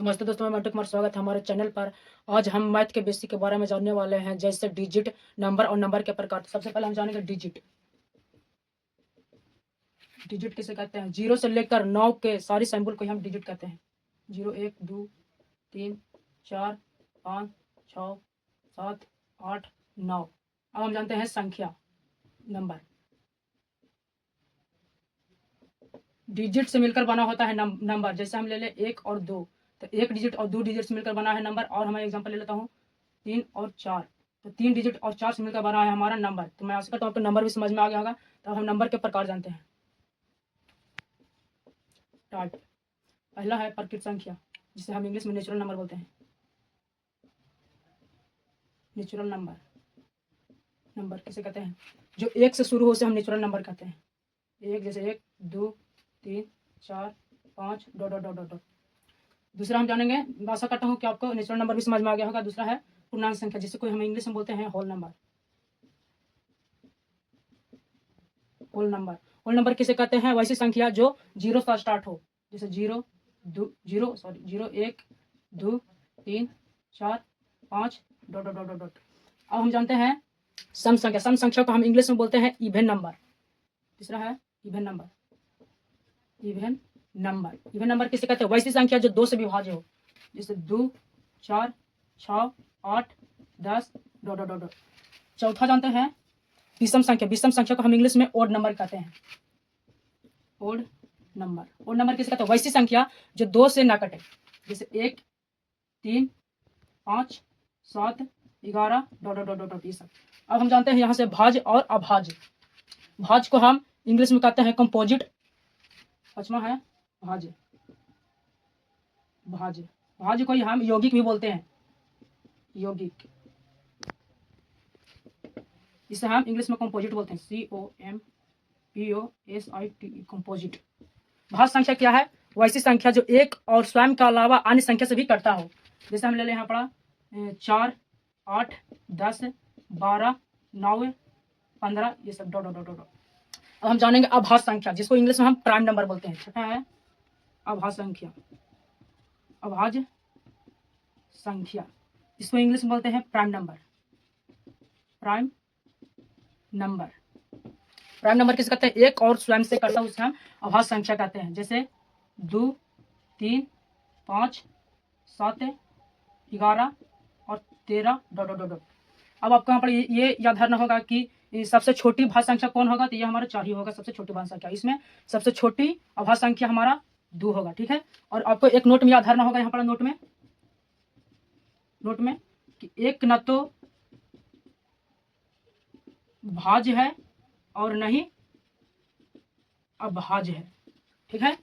नमस्ते दोस्तों, मैं मंटू कुमार। स्वागत है हमारे चैनल पर। आज हम मैथ के बेसिक के बारे में जानने वाले हैं, जैसे डिजिट, नंबर और नंबर के प्रकार। सबसे पहले हम जानेंगे डिजिट। डिजिट किसे कहते हैं? 0 से लेकर 9 के सारी सिंबल को हम डिजिट कहते हैं। 0, 1, 2, 3, 4, 5, 6, 7, 8, 9। अब हम जानते हैं संख्या, नंबर। डिजिट से मिलकर बना होता है नंबर। जैसे हम ले ले 1 और 2, तो 1 डिजिट और 2 डिजिट से मिलकर बना है नंबर। और मैं एग्जांपल ले लेता हूँ 3 और 4, तो 3 डिजिट और 4 से मिलकर बना है हमारा नंबर। तो मैं आशा करता हूँ आपको नंबर भी समझ में आ गया होगा। तो अब हम नंबर के प्रकार जानते हैं। स्टार्ट। पहला है प्रकृत संख्या, जिसे हम इंग्लिश में नेचुरल नंबर बोलते हैं। नेचुरल नंबर, नंबर किसे कहते हैं? जो 1 से शुरू हो उसे हम नेचुरल नंबर कहते हैं। एक जैसे 1, 2, 3, 4, 5 dot dot dot dot dot. दूसरा हम जानेंगे, आशा करता हूँ कि आपको नेचुरल नंबर भी समझ में आ गया होगा। दूसरा है पूर्णांक संख्या, जिसे कोई हम इंग्लिश में बोलते हैं whole number. Whole number, whole number किसे कहते हैं? वैसी संख्या जो 0 से स्टार्ट हो, जैसे 0, 1, 2, 3, 4, 5 dot dot dot dot dot. अब हम जानते हैं सम संख्या। सम संख्या को हम इंग्लिश में बोलते हैं इवन नंबर। तीसरा है even number. Even number, even number किसे कहते हैं? वैसी संख्या जो 2 से विभाज्य हो, जैसे 2, 4, 6, 8, 10 डॉट डॉट डॉट डॉट। चौथा जानते हैं विषम संख्या। विषम संख्या को हम इंग्लिश में ओड नंबर कहते हैं। ओड नंबर, ओड नंबर किसे कहते हैं? वैसी संख्या जो 2 से ना कटे, जैसे 1, 3, 5, 7, 11 डॉट डॉट डॉट डॉट, ये सब। अब हम जानते हैं यहाँ से भाज्य और अभाज्य। भाज्य को हम इंग्लिश में कहते हैं कंपोजिट। पांचवा है भाज्य। भाज्य, भाज्य को हम यौगिक भी बोलते हैं। यौगिक, इसे हम इंग्लिश में कंपोजिट बोलते हैं। COMPOSIT, composite. भाज्य संख्या क्या है? वैसी संख्या जो एक और स्वयं के अलावा अन्य संख्या से भी कटता हो। जैसे हम ले लें यहाँ पड़ा 4, 8, 10, 12, 9, 15, ये सब डॉट डॉट डॉट डॉट। अब हम जानेंगे अभाज्य संख्या, जिसको इंग्लिश में हम प्राइम नंबर बोलते हैं। छठा है अभाज्य संख्या। अभाज्य संख्या, इसको इंग्लिश में बोलते हैं prime number. Prime number, prime number किसे कहते हैं? एक और स्वयं से कटता उसे हम अभाज्य संख्या कहते हैं। जैसे 2, 3, 5, 7, 11 और 13 डॉट डॉट डॉट। अब आपको यहाँ पर ये याद रखना होगा कि सबसे छोटी भाज्य संख्या कौन होगा? तो ये हमारा 4 ही होगा, सबसे छोटी भाज्य संख्या। इसमें सबसे छोटी अभाज्य संख्या हमारा 2 होगा, ठीक है। और आपको एक नोट में याद रखना होगा, यहाँ पर नोट में कि एक न तो भाज्य है और नहीं अभाज्य है, ठीक है।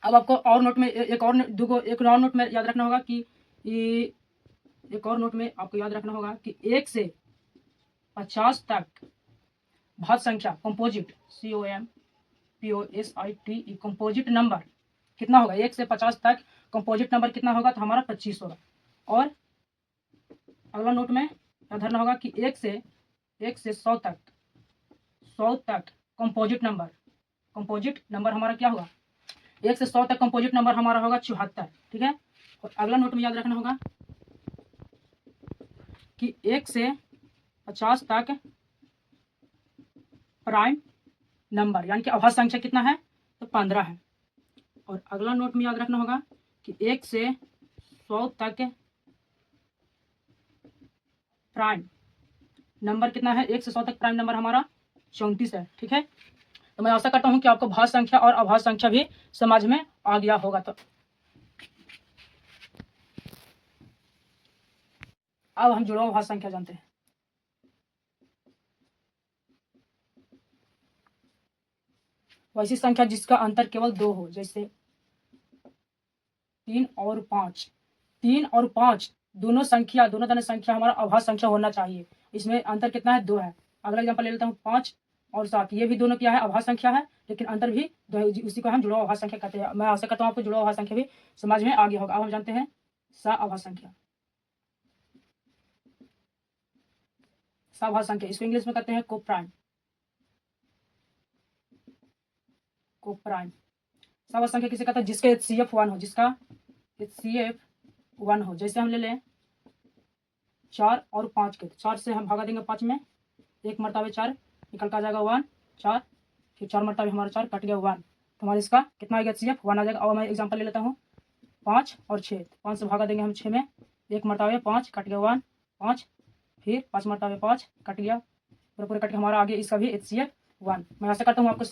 अब आपको और नोट में एक और नोट में याद रखना होगा कि एक और नोट में आपको याद रखना होगा कि 1 से 50 तक भाज्य संख्या कंपोजिट, COMPOSIT, कंपोजिट नंबर कितना होगा? 1 से 50 तक कंपोजिट नंबर कितना होगा? तो हमारा 25 होगा। और अगला नोट में याद रखना होगा कि 1 से 100 तक कंपोजिट नंबर हमारा क्या होगा? 1 से 100 तक कंपोजिट नंबर हमारा होगा 74, ठीक है। और अगला नोट में याद रखना होगा कि 1 से 50 तक प्राइम नंबर यानी कि अभाज्य संख्या कितना है? तो 15 है। और अगला नोट में याद रखना होगा कि 1 से 100 तक प्राइम नंबर कितना है? 1 से 100 तक प्राइम नंबर हमारा 34 है, ठीक है। तो मैं आशा करता हूं कि आपको भाज्य संख्या और अभाज्य संख्या भी समझ में आ गया होगा। तो अब हम जुड़ाव भाज्य संख्या जानते हैं। वैसी संख्या जिसका अंतर केवल 2 हो, जैसे 3 और 5। 3 और 5 दोनों तरह संख्या हमारा अभाज्य संख्या होना चाहिए। इसमें अंतर कितना है? 2 है। अगला एग्जांपल ले लेता हूँ 5 और 7। ये भी दोनों क्या है? अभाज्य संख्या है, लेकिन अंतर भी 2 है। उसी को हम जुड़ाव अभाज्य संख्या कहते हैं। मैं आशा करता हूँ आपको जुड़ाव अभाज्य संख्या भी समझ में आ गया होगा। अब हम जानते हैं सअभाज्य संख्या। सअभाज्य संख्या, इसको इंग्लिश में कहते हैं कोप्राइम। सअभाज्य संख्या किसे कहते हैं? जिसका HCF 1 हो, जिसका HCF 1 हो। जैसे हम ले लें 4 और 5 के, 4 से हम भागा देंगे 5 में, 1 मरतबे 4 निकल कर आ जाएगा 1, 4, फिर 4 मरतबे हमारा 4 कट गया 1, तो हमारा इसका कितना आएगा HCF 1 आ जाएगा। और मैं एग्जाम्पल ले लेता हूँ 5 और 6, 5 से भागा देंगे हम 6 में, 1 मरतबे 5 कट गया 1, 5, फिर 5 मरतबे 5 कट गया, पूरा पूरा कट के हमारा आगे इसका भी HCF 1। मैं ऐसा करता हूँ आपको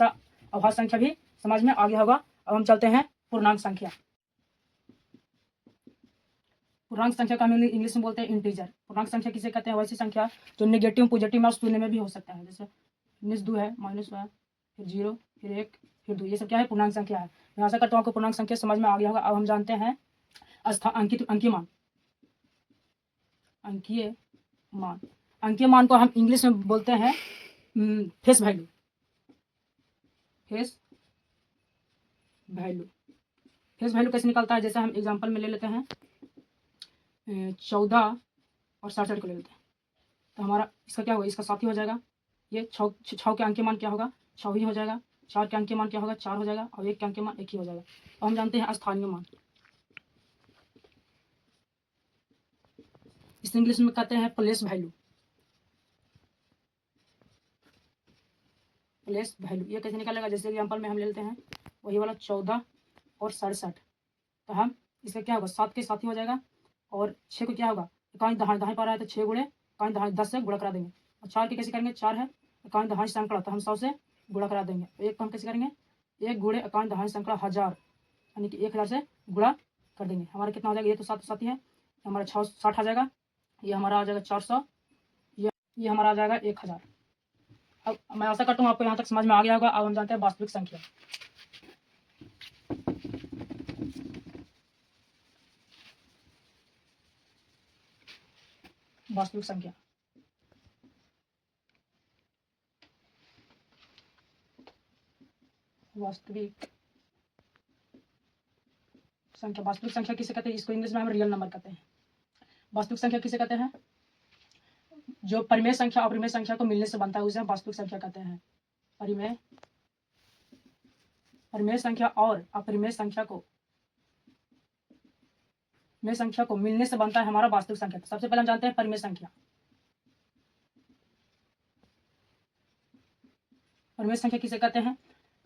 अभाज्य संख्या भी समझ में आ गया होगा। अब हम चलते हैं पूर्णांक संख्या। पूर्णांक संख्या का हम इंग्लिश में बोलते हैं इंटीजर। पूर्णांक संख्या किसे कहते हैं? वैसी संख्या जो नेगेटिव पॉजिटिव में और शून्य में भी हो सकता है, जैसे -2 है, -1 है, फिर 0, फिर 1, फिर 2, ये सब क्या है? पूर्णांक संख्या है। मैं आशा करता हूँ आपको पूर्णांक संख्या समझ में आ गया होगा। अब हम जानते हैं अंकीय मान। अंकीय मान, अंकीय मान को हम इंग्लिश में बोलते हैं face value. Face value, face value कैसे निकलता है? जैसे हम एग्जांपल में ले लेते हैं 14 और 67 को ले लेते हैं, तो हमारा इसका क्या होगा? इसका 7 ही हो जाएगा। ये 6 के अंकीय मान क्या होगा? 6 ही हो जाएगा। 4 के अंकीय मान क्या होगा? 4 हो जाएगा। और 1 के अंकीय मान 1 ही हो जाएगा। अब हम जानते हैं स्थानीय मान, इस इंग्लिश में कहते हैं प्लेस वैल्यू। प्लेस वैल्यू ये कैसे निकलेगा? जैसे एग्जांपल में हम ले लेते हैं वही वाला 14 और 67, तो हम इसका क्या होगा? 7 के 7 ही हो जाएगा। और 6 को क्या होगा? इकाई दहाई दहाई पा रहा है, तो 6 गुणे इकाई दहाई 10 से गुणा करा देंगे। और 4 के कैसे करेंगे? 4 है, इकाई दहाई सैंकड़ा, तो हम 100 से गुणा करा देंगे। 1 को हम कैसे करेंगे? 1 गुणे इकाई दहाई सैंकड़ा 1000, यानी कि 1000 से गुणा कर देंगे। हमारा कितना हो जाएगा? ये तो 7 ही है, हमारा 60 आ जाएगा। ये हमारा आ जाएगा 400, ये हमारा आ जाएगा 1000। अब मैं आशा करता हूँ आपको यहाँ तक समझ में आ गया होगा। अब हम जानते हैं वास्तविक संख्या। वास्तविक संख्या, वास्तविक संख्या, वास्तविक संख्या किसे कहते हैं? इसको इंग्लिश में हम रियल नंबर कहते हैं। वास्तविक संख्या किसे कहते हैं? जो परिमेय संख्या अपरिमेय संख्या को मिलने से बनता है, उसे हम वास्तविक संख्या कहते हैं। परिमेय संख्या और अपरिमेय संख्या को मिलने से बनता है हमारा वास्तविक संख्या। सबसे पहले हम जानते हैं परिमेय संख्या। परिमेय संख्या किसे कहते हैं?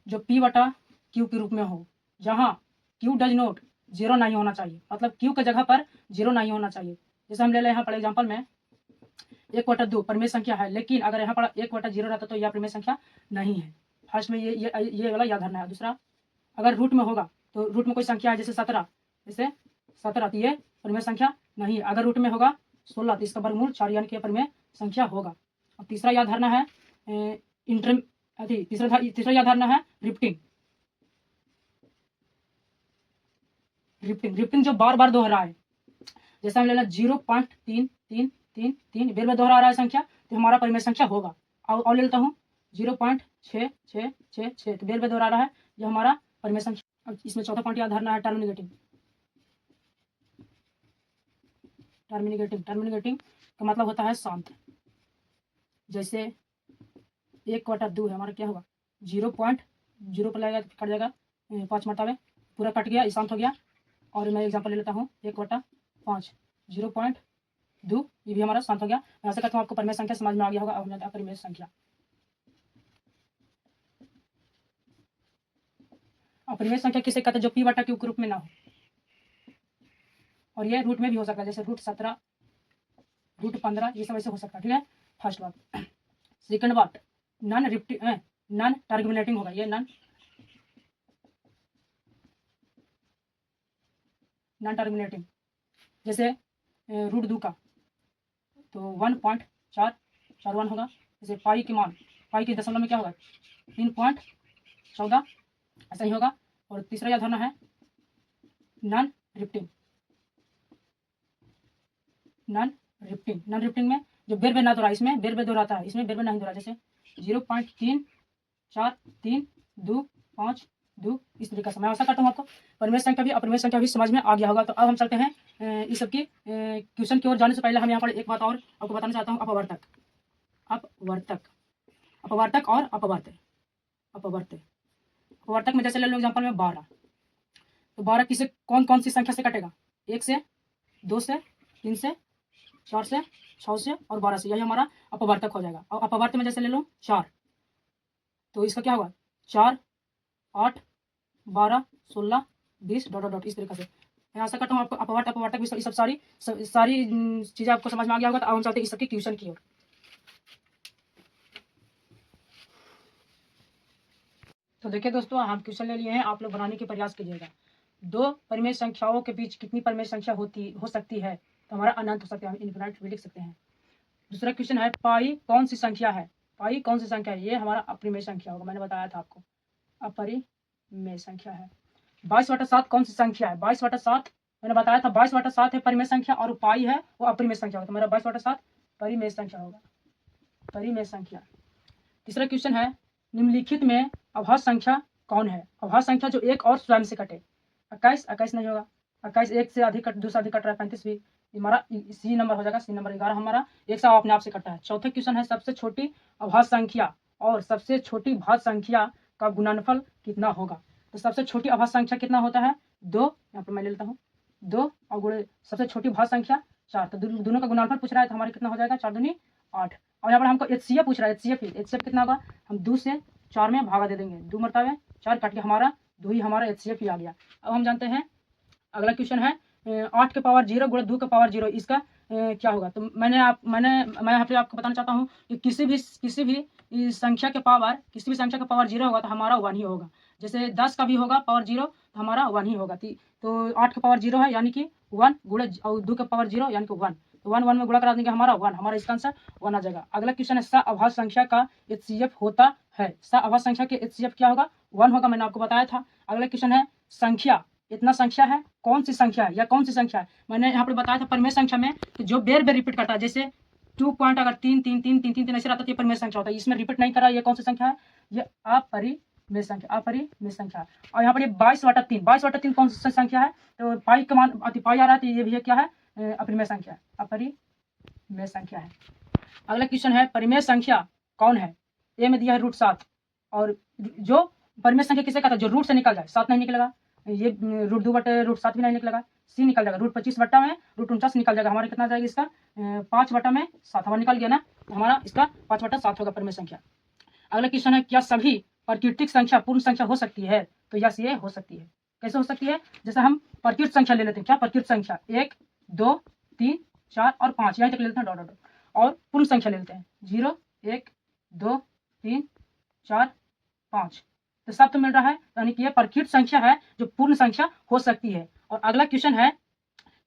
जो P/Q के रूप में हो, जहां Q डज नॉट 0 नहीं होना चाहिए, मतलब Q की जगह पर 0 नहीं होना चाहिए। जैसे हम ले लें यहाँ पर एग्जाम्पल में 1/2 परिमेय संख्या है, लेकिन अगर यहाँ पर 1/0 रहता तो यह परिमेय संख्या नहीं है। फर्स्ट में ये वाला याद रखना है। दूसरा, अगर रूट में होगा तो रूट में कोई संख्या है जैसे 17, तो ये परिमेय संख्या नहीं है। अगर रूट में होगा 16 तो इसका वर्गमूल 4 यानी कि परिमेय संख्या होगा। और तीसरा याद रखना है तीसरा याद रखना है रिपीटिंग। जो बार बार दोहरा है, जैसे हम ले लें 0.333 बेर में दोहरा रहा है संख्या, तो हमारा परिमेय संख्या होगा। और ले लेता हूँ 0.6666, तो बेर में दोहरा रहा है, यह हमारा परिमेय संख्या। अब इसमें चौथा पॉइंट याद रखना है टर्मिनेटिंग। टर्मिनेटिंग का मतलब होता है शांत। जैसे 1/2 है, हमारा क्या होगा? 0.0 पर लगेगा तो कट जाएगा 5 मरतबे, पूरा कट गया, शांत हो गया। और मैं एग्जांपल ले लेता हूँ 1/5, 0.2, ये भी हमारा शांत हो गया। मैं ऐसा करता हूँ आपको परिमेय संख्या समझ में आ गया होगा। अब हम जानते हैं परिमेय संख्या। अपरिमेय संख्या किसे कहते हैं? जो P/Q के रूप में ना हो, और ये रूट में भी हो सकता है, जैसे √17, √15, ये सब ऐसे हो सकता है। ठीक है, फर्स्ट बात। सेकंड बात, नॉन टर्मिनेटिंग होगा। ये नॉन टर्मिनेटिंग, जैसे √2 का तो 1.441 होगा। जैसे पाई के दशमलव में क्या होगा? 3.14, ऐसा ही होगा। और तीसरा याद रखना है नॉन रिपीटिंग। नॉन रिपीटिंग में जो बेर ना दोहरा, इसमें बेर दोहराता है, इसमें बेर नहीं दोहरा। जैसे 0.343252, इस तरीके से। मैं आशा करता हूँ आपको परिमेय संख्या भी अपरिमेय संख्या भी समझ में आ गया होगा। तो अब हम चलते हैं इस सब की क्वेश्चन की ओर। जाने से पहले हम यहाँ पर एक बात और आपको बताना चाहता हूँ। अपवर्तक और अपवर्तक में जैसे ले लो एग्जाम्पल में 12, तो 12 किसे कौन सी संख्या से कटेगा? 1 से 2 से, 3 से, 4 से, 6 से और 12 से, यही हमारा अपवर्तक हो जाएगा। और अपवर्त में जैसे ले लो 4, तो इसका क्या होगा 4, 8, 12, 16, 20 डॉट डॉट डॉट, इस तरीके से। मैं आशा करता हूँ आपको अपवर्त अपवर्तक भी सब सारी चीज़ें आपको समझ में आ गया होगा। तो अब हम चलते हैं इस सबकी क्वेश्चन की ओर। तो देखिए दोस्तों, हम क्वेश्चन ले लिए हैं, आप लोग बनाने के प्रयास कीजिएगा। 2 परिमेय संख्याओं के बीच कितनी परिमेय संख्या हो सकती है? तो हमारा अनंत हो सकता है, हम इनफिनिट भी लिख सकते हैं। दूसरा क्वेश्चन है, पाई कौन सी संख्या है? पाई कौन सी संख्या है? ये हमारा अपरिमेय संख्या होगा, मैंने बताया था आपको, अपरिमेय संख्या है। 22/7 कौन सी संख्या है? 22/7 मैंने बताया था, 22/7 है परिमेय संख्या और पाई है वो अपरिमेय संख्या होगा। तो मेरा 22/7 परिमेय संख्या होगा, परिमेय संख्या। तीसरा क्वेश्चन है, निम्नलिखित में अभाज्य संख्या कौन है? अभाज्य संख्या जो एक और स्वयं से कटे। 21 नहीं होगा, 21 एक से अधिक कट, दूसरा अधिक कट रहा है, 35 भी हमारा सी नंबर हो जाएगा, सी नंबर 11 हमारा एक से अपने आप से कटा है। चौथे क्वेश्चन है, सबसे छोटी अभाज्य संख्या और सबसे छोटी भाज्य संख्या का गुणनफल कितना होगा? तो सबसे छोटी अभाज्य संख्या कितना होता है? 2, यहाँ पर मैं ले लेता हूँ 2 और गुणे सबसे छोटी भाज्य संख्या 4, तो दोनों का गुणनफल पूछ रहा है, तो हमारे कितना हो जाएगा 4 दूनी 8। और यहाँ पर हमको एचसीएफ पूछ रहा है, एचसीएफ कितना होगा? हम 2 से 4 में भागा दे देंगे, 2 मरतबे 4 काट के हमारा 2 ही हमारा एचसीएफ ही आ गया। अब हम जानते हैं अगला क्वेश्चन है, 8 के पावर 0 गुणे 2 के पावर 0, इसका क्या होगा? तो मैं यहाँ पे आपको बताना चाहता हूँ कि किसी भी संख्या के पावर 0 होगा तो हमारा 1 ही होगा। जैसे 10 का भी होगा पावर 0 तो हमारा 1 ही होगा। तो 8 का पावर 0 है यानी कि 1 गुणे और 2 का पावर 0 यानी कि 1, तो 1 1 में गुणा करा देंगे हमारा 1, हमारा इसका आंसर 1 आ जाएगा। अगला क्वेश्चन है, सअभाज्य संख्या का एचसीएफ होता है। सअभाज्य संख्या के एचसीएफ क्या होगा? 1 होगा, मैंने आपको बताया था। अगला क्वेश्चन है, संख्या इतना संख्या है, कौन सी संख्या है या कौन सी संख्या है? मैंने यहाँ पर बताया था परिमेय संख्या में कि जो बेर बेर रिपीट करता है, जैसे 2 पॉइंट अगर 3 3 3 3 3 ऐसे रहता है, ये परिमेय संख्या होता है। इसमें रिपीट नहीं कर रहा है, ये कौन सी संख्या है? ये अपरिमेय संख्या, अपरिमेय संख्या। और यहाँ पर ये 22/3 कौन सी संख्या है? तो पाई का मान पाई आ रहा है, तो ये भी है क्या है? अपरिमेय संख्या, अपरिमेय संख्या है। अगला क्वेश्चन है, परिमेय संख्या कौन है? ए में दिया है √7, और जो परिमेय संख्या किसे कहता है? जो रूट से निकल जाए, 7 नहीं निकलेगा, ये √2/√7 भी नहीं निकलेगा, सी निकल जाएगा, √25 में √49 निकल जाएगा, हमारा कितना जाएगा इसका? 5/7 हमारा निकल गया ना, तो हमारा इसका 5/7 होगा परिमेय संख्या। अगला क्वेश्चन है, क्या सभी प्राकृतिक संख्या पूर्ण संख्या हो सकती है? तो यस, ये हो सकती है। कैसे हो सकती है? जैसे हम प्राकृतिक संख्या ले लेते हैं, क्या प्राकृतिक संख्या 1 2 3 4 और 5, यहीं तक ले लेते हैं डॉट डॉट, और पूर्ण संख्या ले लेते हैं 0 1 2 3 4 5, तो सब तो मिल रहा है, यानी कि ये प्राकृतिक संख्या है जो पूर्ण संख्या हो सकती है। और अगला क्वेश्चन है,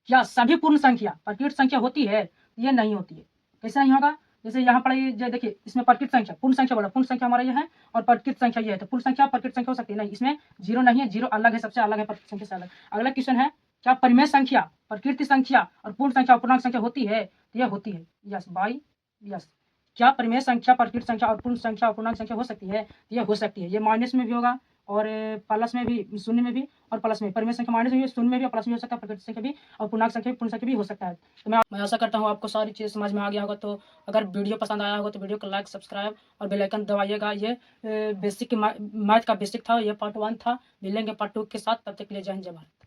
क्या सभी पूर्ण संख्या प्राकृतिक संख्या होती है? ये नहीं होती है। कैसे नहीं होगा? जैसे यहाँ पर ये देखिए, इसमें प्राकृतिक संख्या पूर्ण संख्या बोला, पूर्ण संख्या हमारा ये है और प्राकृतिक संख्या ये है, तो पूर्ण संख्या प्राकृतिक संख्या हो सकती है? नहीं, इसमें 0 नहीं है, 0 अलग है, सबसे अलग है प्राकृतिक संख्या से अलग। अगला क्वेश्चन है, क्या परिमेय संख्या प्राकृतिक संख्या और पूर्ण संख्या अपूर्णांक संख्या होती है? तो यह होती है, यस बाई यस। क्या परिमेय संख्या प्राकृतिक संख्या और पूर्ण संख्या अपूर्णांक संख्या हो सकती है? यह हो सकती है। ये माइनस में भी होगा और प्लस में भी, शून्य में भी और प्लस में। परिमेय संख्या माइनस में भी, शून्य में भी और प्लस में हो सकता है, प्राकृतिक संख्या भी और पूर्णांक संख्या पूर्ण संख्या भी हो सकता है। तो मैं आशा करता हूँ आपको सारी चीज़ समझ में आ गया होगा। तो अगर वीडियो पसंद आया होगा तो वीडियो को लाइक, सब्सक्राइब और बेल आइकन दबाइएगा। ये बेसिक मैथ का बेसिक था, ये पार्ट 1 था। मिलेंगे पार्ट 2 के साथ, तब तक के लिए जय हिंद जय भारत।